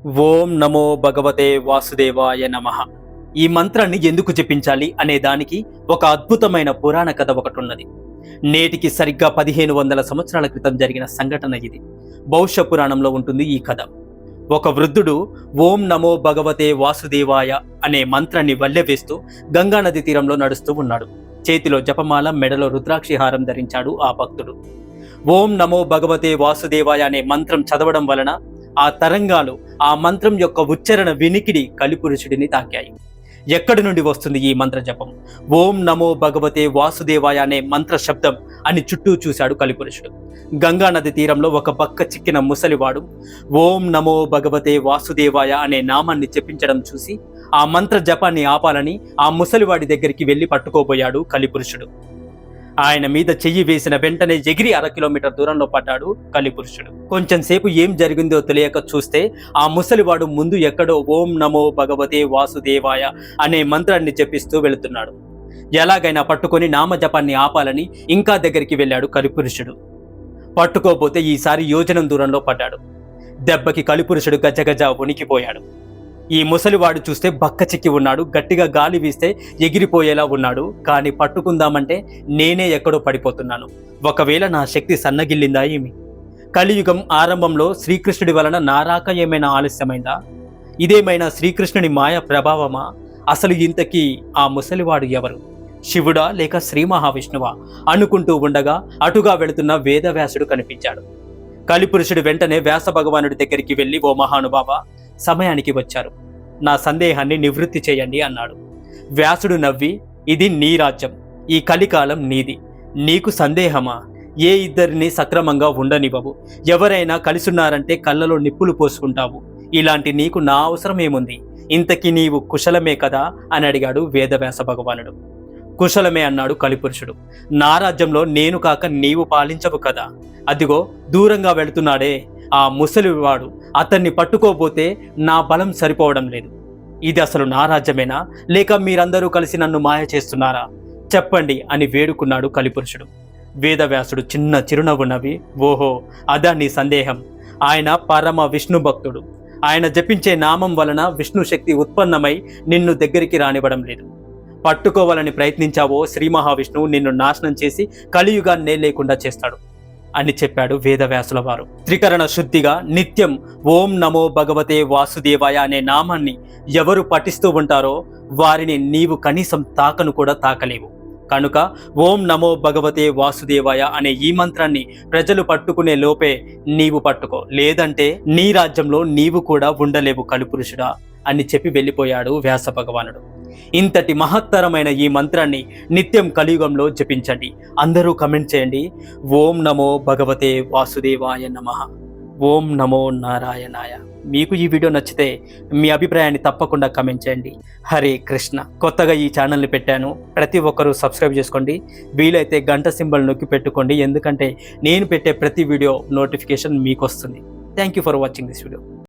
ఓం నమో భగవతే వాసుదేవాయ నమః. ఈ మంత్రాన్ని ఎందుకు జపించాలి అనే దానికి ఒక అద్భుతమైన పురాణ కథ ఒకటి ఉన్నది. నేటికి సరిగ్గా 1500 సంవత్సరాల క్రితం జరిగిన సంఘటన ఇది. బౌద్ధ పురాణంలో ఉంటుంది ఈ కథ. ఒక వృద్ధుడు ఓం నమో భగవతే వాసుదేవాయ అనే మంత్రాన్ని వల్లెవేస్తూ గంగానది తీరంలో నడుస్తూ ఉన్నాడు. చేతిలో జపమాల, మెడలో రుద్రాక్షి హారం ధరించాడు ఆ భక్తుడు. ఓం నమో భగవతే వాసుదేవాయ అనే మంత్రం చదవడం వలన ఆ తరంగాలు, ఆ మంత్రం యొక్క ఉచ్చారణ వినికిడి కలిపురుషుడిని తాకాయి. ఎక్కడి నుండి వస్తుంది ఈ మంత్ర జపం? ఓం నమో భగవతే వాసుదేవాయ అనే మంత్ర శబ్దం అని చుట్టూ చూశాడు కలిపురుషుడు. గంగా నది తీరంలో ఒక బక్క చిక్కిన ముసలివాడు ఓం నమో భగవతే వాసుదేవాయ అనే నామాన్ని చెప్పించడం చూసి ఆ మంత్ర జపాన్ని ఆపాలని ఆ ముసలివాడి దగ్గరికి వెళ్లి పట్టుకోబోయాడు కలిపురుషుడు. ఆయన మీద చెయ్యి వేసిన వెంటనే ఎగిరి 1/2 కిలోమీటర్ దూరంలో పడ్డాడు కలిపురుషుడు. కొంచెం సేపు ఏం జరిగిందో తెలియక చూస్తే ఆ ముసలివాడు ముందు ఎక్కడో ఓం నమో భగవతే వాసుదేవాయ అనే మంత్రాన్ని జపిస్తూ వెళుతున్నాడు. ఎలాగైనా పట్టుకొని నామజపాన్ని ఆపాలని ఇంకా దగ్గరికి వెళ్ళాడు కలిపురుషుడు. పట్టుకోబోతే ఈసారి యోజనం దూరంలో పడ్డాడు. దెబ్బకి కలిపురుషుడు గజగజ వణికిపోయాడు. ఈ ముసలివాడు చూస్తే బక్క చిక్కి ఉన్నాడు. గట్టిగా గాలి వీస్తే ఎగిరిపోయేలా ఉన్నాడు. కానీ పట్టుకుందామంటే నేనే ఎక్కడో పడిపోతున్నాను. ఒకవేళ నా శక్తి సన్నగిల్లిందా ఏమి? కలియుగం ఆరంభంలో శ్రీకృష్ణుడి వలన నారాక ఏమైనా ఆలస్యమైందా? ఇదేమైనా శ్రీకృష్ణుని మాయ ప్రభావమా? అసలు ఇంతకీ ఆ ముసలివాడు ఎవరు? శివుడా లేక శ్రీ మహావిష్ణువా అనుకుంటూ ఉండగా అటుగా వెళుతున్న వేదవ్యాసుడు కనిపించాడు. కలిపురుషుడు వెంటనే వ్యాస భగవానుడి దగ్గరికి వెళ్ళి, ఓ మహానుభావ, సమయానికి వచ్చారు, నా సందేహాన్ని నివృత్తి చేయండి అన్నాడు. వ్యాసుడు నవ్వి, ఇది నీ రాజ్యం, ఈ కలికాలం నీది, నీకు సందేహమా? ఏ ఇద్దరిని సక్రమంగా ఉండనివ్వవు. ఎవరైనా కలిసున్నారంటే కళ్ళలో నిప్పులు పోసుకుంటావు. ఇలాంటి నీకు నా అవసరం ఏముంది? ఇంతకీ నీవు కుశలమే కదా అని అడిగాడు వేదవ్యాస భగవానుడు. కుశలమే అన్నాడు కలిపురుషుడు. నా రాజ్యంలో నేను కాక నీవు పాలించవు కదా. అదిగో దూరంగా వెళుతున్నాడే ఆ ముసలివాడు, అతన్ని పట్టుకోబోతే నా బలం సరిపోవడం లేదు. ఇది అసలు నా రాజ్యమేనా, లేక మీరందరూ కలిసి నన్ను మాయ చేస్తున్నారా? చెప్పండి అని వేడుకున్నాడు కలిపురుషుడు. వేదవ్యాసుడు చిన్న చిరునవ్వు నవ్వి, ఓహో అదా నీ సందేహం. ఆయన పరమ విష్ణు భక్తుడు. ఆయన జపించే నామం వలన విష్ణు శక్తి ఉత్పన్నమై నిన్ను దగ్గరికి రానివ్వడం లేదు. పట్టుకోవాలని ప్రయత్నించావో శ్రీ మహావిష్ణువు నిన్ను నాశనం చేసి కలియుగాన్నే లేకుండా చేస్తాడు అని చెప్పాడు వేదవ్యాసుల వారు. త్రికరణ శుద్ధిగా నిత్యం ఓం నమో భగవతే వాసుదేవాయ అనే నామాన్ని ఎవరు పఠిస్తూ ఉంటారో వారిని నీవు కనీసం తాకను కూడా తాకలేవు. కనుక ఓం నమో భగవతే వాసుదేవాయ అనే ఈ మంత్రాన్ని ప్రజలు పట్టుకునే లోపే నీవు పట్టుకో, లేదంటే నీ రాజ్యంలో నీవు కూడా ఉండలేవు కలిపురుషుడా అని చెప్పి వెళ్ళిపోయాడు వ్యాస భగవానుడు. ఇంతటి మహత్తరమైన ఈ మంత్రాన్ని నిత్యం కలియుగంలో జపించండి. అందరూ కమెంట్ చేయండి, ఓం నమో భగవతే వాసుదేవాయ నమః, ఓం నమో నారాయణాయ. మీకు ఈ వీడియో నచ్చితే మీ అభిప్రాయాన్ని తప్పకుండా కమెంట్ చేయండి. హరే కృష్ణ. కొత్తగా ఈ ఛానల్ని పెట్టాను, ప్రతి ఒక్కరూ సబ్స్క్రైబ్ చేసుకోండి. వీలైతే గంట సింబల్ నొక్కి పెట్టుకోండి, ఎందుకంటే నేను పెట్టే ప్రతి వీడియో నోటిఫికేషన్ మీకు వస్తుంది. Thank you for watching this video.